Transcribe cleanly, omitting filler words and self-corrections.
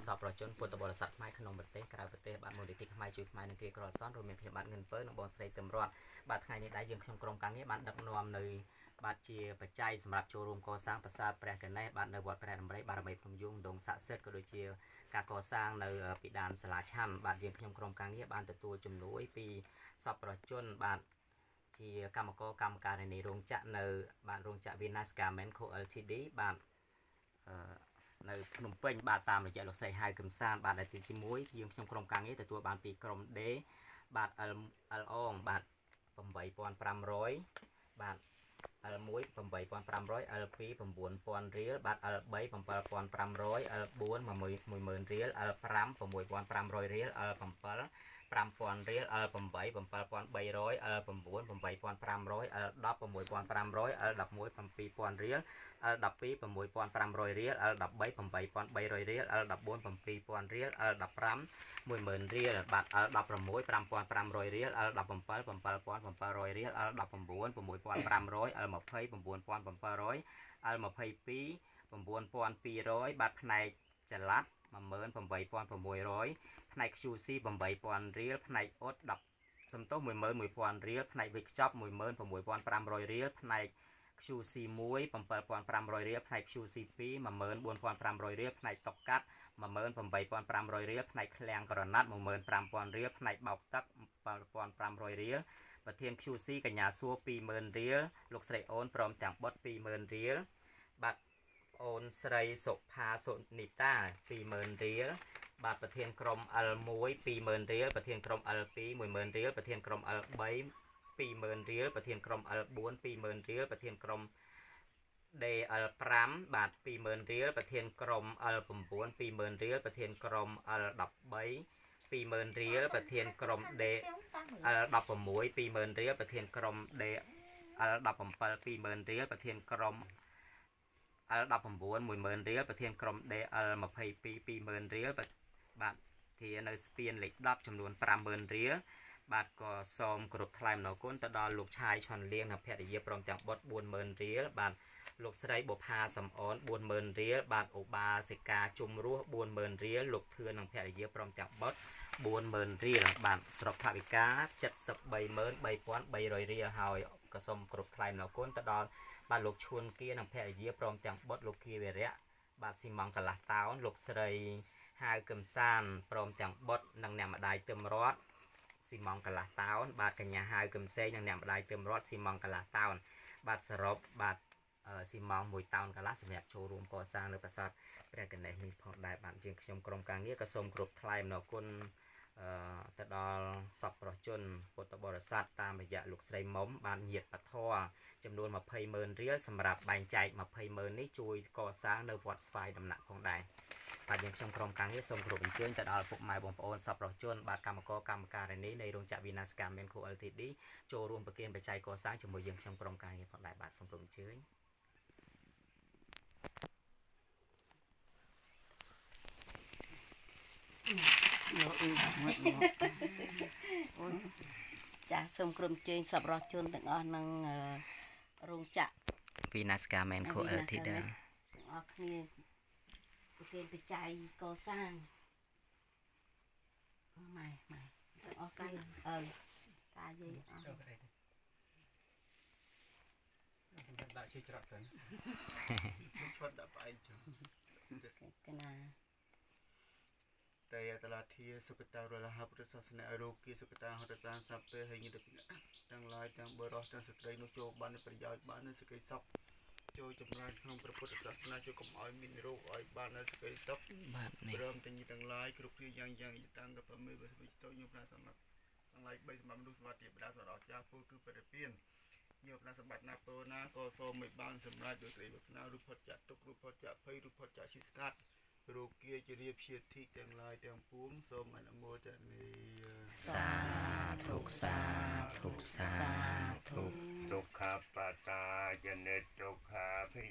សពប្រជាជនពុទ្ធបរិស័ទខ្មែរក្នុងប្រទេសក្រៅប្រទេសបាទមូលនិធិខ្មែរជួយខ្មែរនឹងគ្រាក្រសន្នរួមមានខ្ញុំបាទងិនពើនិងបងស្រីទឹមរតបាទថ្ងៃនេះដែរយើងក្នុងក្រុមការងារបានដឹកនាំនៅបាទជាបច្ច័យសម្រាប់ចូលរួមកសាងប្រាសាទព្រះកណេសបាទនៅវត្តព្រះដំរីបារមីភ្នំយងដងស័ក្តិសិទ្ធិក៏ដូចជាការកសាងនៅពីដានសាលាឆាន់បាទយើងខ្ញុំក្រុមការងារបានទទួលជំនួយពីសពប្រជាជនបាទជាកម្មការនីរោងចក្រនៅបាទរោងចក្រ Vinas Garment Co Ltd បាទនៅភ្នំពេញបាទតាមរយៈលោកស្រីហៅកំសាន្តបាទដែលទី1យើងខ្ញុំក្រុមការងារទទួលបានពីក្រុម D បាទ L អងបាទ8500បាទ L1 8500 L2 9000រៀលបាទ L3 7500 L4 10000រៀល L5 6500រៀល L7 5000រៀល L8 7300 L9 8500 L10 6500 L11 7000រៀល L12 6500រៀល L13 8300រៀល L14 7000រៀល L15 10000រៀលបាទ L16 5500រៀល L17 7700រៀល L19 6500 L20 9700 L22 9200បាទផ្នែកចល័ត18600ផ្នែក QC 8000រៀលផ្នែកអ៊ុត10សំទោស11000រៀលផ្នែកវិកខ្ចប់16500រៀលផ្នែក QC1 7500រៀលផ្នែក QC2 14500រៀលផ្នែកតុកកាត់18500រៀលផ្នែកឃ្លាំងក្រណាត់15000រៀលផ្នែកបោកទឹក7500រៀលប្រធាន QC កញ្ញាសួរ20000រៀលលោកស្រីអូនព្រមទាំងបុត20000រៀលបាទអូនស្រីសុផាសុនីតា20000រៀលបាទប្រធានក្រុម L1 20000រៀលប្រធានក្រុម L2 10000រៀលប្រធានក្រុម L3 20000រៀលប្រធានក្រុម L4 20000រៀលប្រធានក្រុម DL5 បាទ20000រៀលប្រធានក្រុម L9 20000រៀលប្រធានក្រុម L13 20000រៀលប្រធានក្រុម DL16 20000រៀលប្រធានក្រុម DL17 20000រៀលប្រធានក្រុម L19 10000រៀលប្រធានក្រុម DL22 20000រៀលបាទធានៅស្ពានលេខ10ចំនួន50000រៀលបាទក៏សូមគោរពថ្លែងអំណរគុណទៅដល់លោកឆាយឆាន់លៀងនិងភរិយាព្រមទាំងបុត្រ40000រៀលបាទលោកស្រីបុផាសំអន40000រៀលបាទឧបាសិកាជុំរស់40000រៀលលោកធឿននិងភរិយាព្រមទាំងបុត្រ40000រៀលបាទសរុបថវិកា733,300រៀលហើយក៏សូមគោរពថ្លែងអំណរគុណទៅដល់បាទលោកឈួនគៀនិងភរិយាព្រមទាំងបុត្រលោកគៀវិរៈបាទស៊ីម៉ង់កន្លះតោនលោកស្រីហៅកំសាន្តព្រមទាំងបុត្រនិងអ្នកម្ដាយទឹមរតស៊ីម៉ង់កន្លះតោនបាទកញ្ញាហៅកំសែងនិងអ្នកម្ដាយទឹមរតស៊ីម៉ង់កន្លះតោនបាទសរុបបាទស៊ីម៉ង់1តោនកន្លះសម្រាប់ចូលរួមកសាងនៅប្រាសាទព្រះកណេសនេះផងដែរបាទជាងខ្ញុំក្រុមការងារក៏សូមគោរពថ្លែងអំណរគុណទៅដល់សពប្រជាជនពុទ្ធបរិស័ទតាមរយៈលោកស្រីមុំបានញាតពធចំនួន200,000រៀលសម្រាប់បែងចែក200,000នេះជួយកសាងនៅវត្តស្វាយដំណាក់ផងដែរបាទយើងខ្ញុំក្រុមការងារសូមគោរពអញ្ជើញទៅដល់ពុកម៉ែបងប្អូនសពប្រជាជនបាទកម្មការនីនៃរោងចក្រ Vinas Garment Co Ltd ចូលរួមប្រគល់បច្ច័យកសាងជាមួយយើងខ្ញុំក្រុមការងារផងដែរបាទសូមគោរពអញ្ជើញចាសូមក្រុមជើញសប្បុរសជនទាំងអស់នឹងរោងចក្រ Vinas Garment Co Ltd ទាំងអស់គ្នាប្រគល់បច្ច័យកសាងម៉ែទាំងអស់គ្នាតាយាយអស់ដាក់ជាច្រកសិនឈុតដាក់ផ្អែកចឹងកណាតែតឡាធាសុគតារលហពុទ្ធសាសនារោគីសុគតាហរសានសព្ពេហិញទៅទាំងឡាយទាំងបរោះទាំងស្ត្រីនោះចូលបានប្រយោជន៍បាននូវសេចក្តីសុខចូលចម្រើនក្នុងព្រះពុទ្ធសាសនាចូលកុំឲ្យមានរោគឲ្យបាននូវសេចក្តីសុខបាទនេះព្រមទាំងឡាយគ្រប់គ្នាយ៉ាងតាំងក៏មេវិវិទៅញោមប្រាសម្រាប់ទាំងឡាយ3សម្រាប់មនុស្សសម្រាប់ទេវតាសម្រាប់ចាពលគឺបរិពានញោមប្រាសម្បត្តិណាពោណាក៏សូមឲ្យបានសម្រាប់ដោយស្រីវឌ្ឍនារូបផុតចាក់ទុករូបផុតចាក់ភ័យរូបផុតចាក់ឈីស្កាត់រោគាជារៀបជាធិទាំងឡាយទាំងពួងសូមអនុមោទនាសាធុសាធុសាធុទុក្ខបតាយនិទុក្ខាភិ